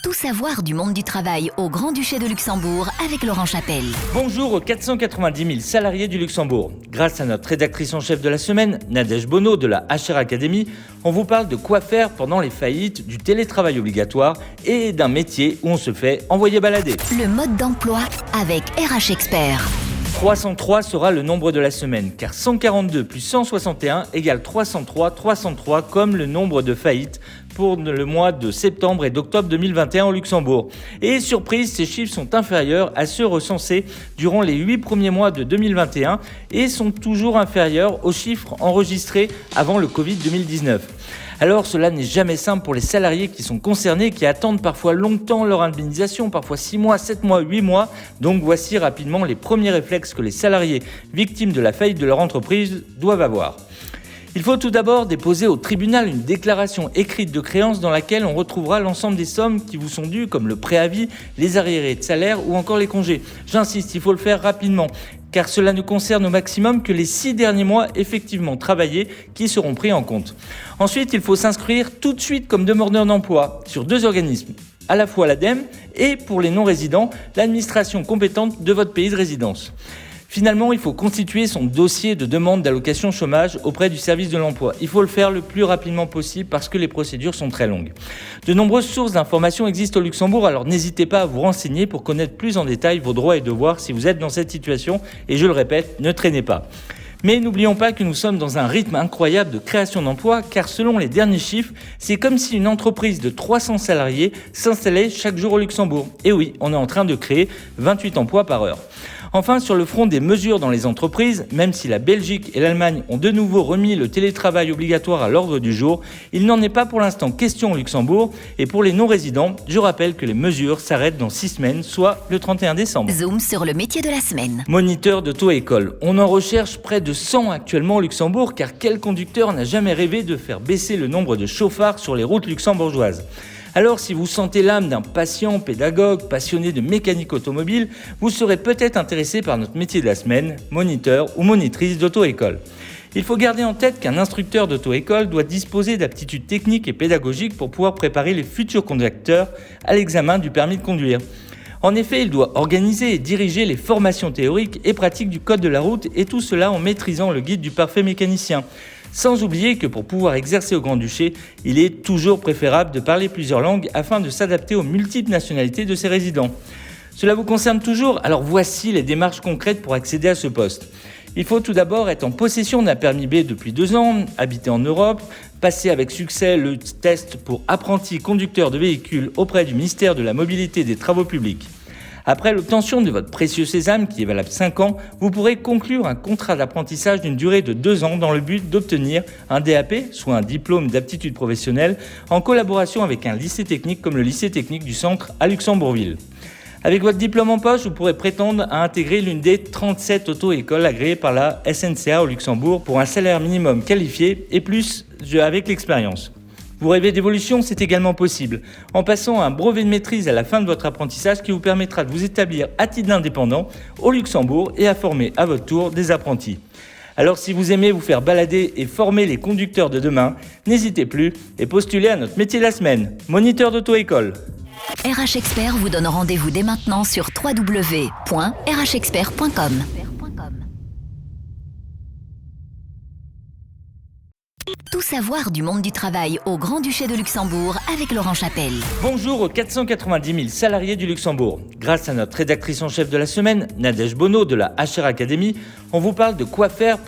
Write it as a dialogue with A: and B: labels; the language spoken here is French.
A: Tout savoir du monde du travail au Grand-Duché de Luxembourg avec Laurent Chapelle.
B: Bonjour aux 490 000 salariés du Luxembourg. Grâce à notre rédactrice en chef de la semaine, Nadège Bonneau de la HR Academy, on vous parle de quoi faire pendant les faillites, du télétravail obligatoire et d'un métier où on se fait envoyer balader.
A: Le mode d'emploi avec RH Expert.
B: 303 sera le nombre de la semaine, car 142 plus 161 égale 303 comme le nombre de faillites pour le mois de septembre et d'octobre 2021 au Luxembourg. Et surprise, ces chiffres sont inférieurs à ceux recensés durant les 8 premiers mois de 2021 et sont toujours inférieurs aux chiffres enregistrés avant le Covid 2019. Alors cela n'est jamais simple pour les salariés qui sont concernés, qui attendent parfois longtemps leur indemnisation, parfois 6 mois, 7 mois, 8 mois. Donc voici rapidement les premiers réflexes que les salariés victimes de la faillite de leur entreprise doivent avoir. Il faut tout d'abord déposer au tribunal une déclaration écrite de créance dans laquelle on retrouvera l'ensemble des sommes qui vous sont dues, comme le préavis, les arriérés de salaire ou encore les congés. J'insiste, il faut le faire rapidement, car cela ne concerne au maximum que les 6 derniers mois effectivement travaillés qui seront pris en compte. Ensuite, il faut s'inscrire tout de suite comme demandeur d'emploi sur 2 organismes, à la fois l'ADEME et pour les non-résidents, l'administration compétente de votre pays de résidence. Finalement, il faut constituer son dossier de demande d'allocation chômage auprès du service de l'emploi. Il faut le faire le plus rapidement possible parce que les procédures sont très longues. De nombreuses sources d'informations existent au Luxembourg, alors n'hésitez pas à vous renseigner pour connaître plus en détail vos droits et devoirs si vous êtes dans cette situation. Et je le répète, ne traînez pas. Mais n'oublions pas que nous sommes dans un rythme incroyable de création d'emplois, car selon les derniers chiffres, c'est comme si une entreprise de 300 salariés s'installait chaque jour au Luxembourg. Et oui, on est en train de créer 28 emplois par heure. Enfin, sur le front des mesures dans les entreprises, même si la Belgique et l'Allemagne ont de nouveau remis le télétravail obligatoire à l'ordre du jour, il n'en est pas pour l'instant question au Luxembourg. Et pour les non-résidents, je rappelle que les mesures s'arrêtent dans 6 semaines, soit le 31 décembre.
A: Zoom sur le métier de la semaine.
B: Moniteur d'auto-école. On en recherche près de 100 actuellement au Luxembourg, car quel conducteur n'a jamais rêvé de faire baisser le nombre de chauffards sur les routes luxembourgeoises ? Alors, si vous sentez l'âme d'un patient, pédagogue, passionné de mécanique automobile, vous serez peut-être intéressé par notre métier de la semaine, moniteur ou monitrice d'auto-école. Il faut garder en tête qu'un instructeur d'auto-école doit disposer d'aptitudes techniques et pédagogiques pour pouvoir préparer les futurs conducteurs à l'examen du permis de conduire. En effet, il doit organiser et diriger les formations théoriques et pratiques du code de la route, et tout cela en maîtrisant le guide du parfait mécanicien. Sans oublier que pour pouvoir exercer au Grand-Duché, il est toujours préférable de parler plusieurs langues afin de s'adapter aux multiples nationalités de ses résidents. Cela vous concerne toujours ? Alors voici les démarches concrètes pour accéder à ce poste. Il faut tout d'abord être en possession d'un permis B depuis 2 ans, habiter en Europe, passer avec succès le test pour apprenti conducteur de véhicules auprès du ministère de la Mobilité et des Travaux publics. Après l'obtention de votre précieux sésame, qui est valable 5 ans, vous pourrez conclure un contrat d'apprentissage d'une durée de 2 ans dans le but d'obtenir un DAP, soit un diplôme d'aptitude professionnelle, en collaboration avec un lycée technique comme le lycée technique du centre à Luxembourgville. Avec votre diplôme en poche, vous pourrez prétendre à intégrer l'une des 37 auto-écoles agréées par la SNCA au Luxembourg pour un salaire minimum qualifié et plus avec l'expérience. Vous rêvez d'évolution, c'est également possible, en passant un brevet de maîtrise à la fin de votre apprentissage qui vous permettra de vous établir à titre indépendant au Luxembourg et à former à votre tour des apprentis. Alors si vous aimez vous faire balader et former les conducteurs de demain, n'hésitez plus et postulez à notre métier de la semaine, moniteur d'auto-école.
A: RH Expert vous donne rendez-vous dès maintenant sur www.rhexpert.com. Tout savoir du monde du travail au Grand-Duché de Luxembourg avec Laurent Chapelle.
B: Bonjour aux 490 000 salariés du Luxembourg. Grâce à notre rédactrice en chef de la semaine, Nadège Bonneau de la HR Academy, on vous parle de quoi faire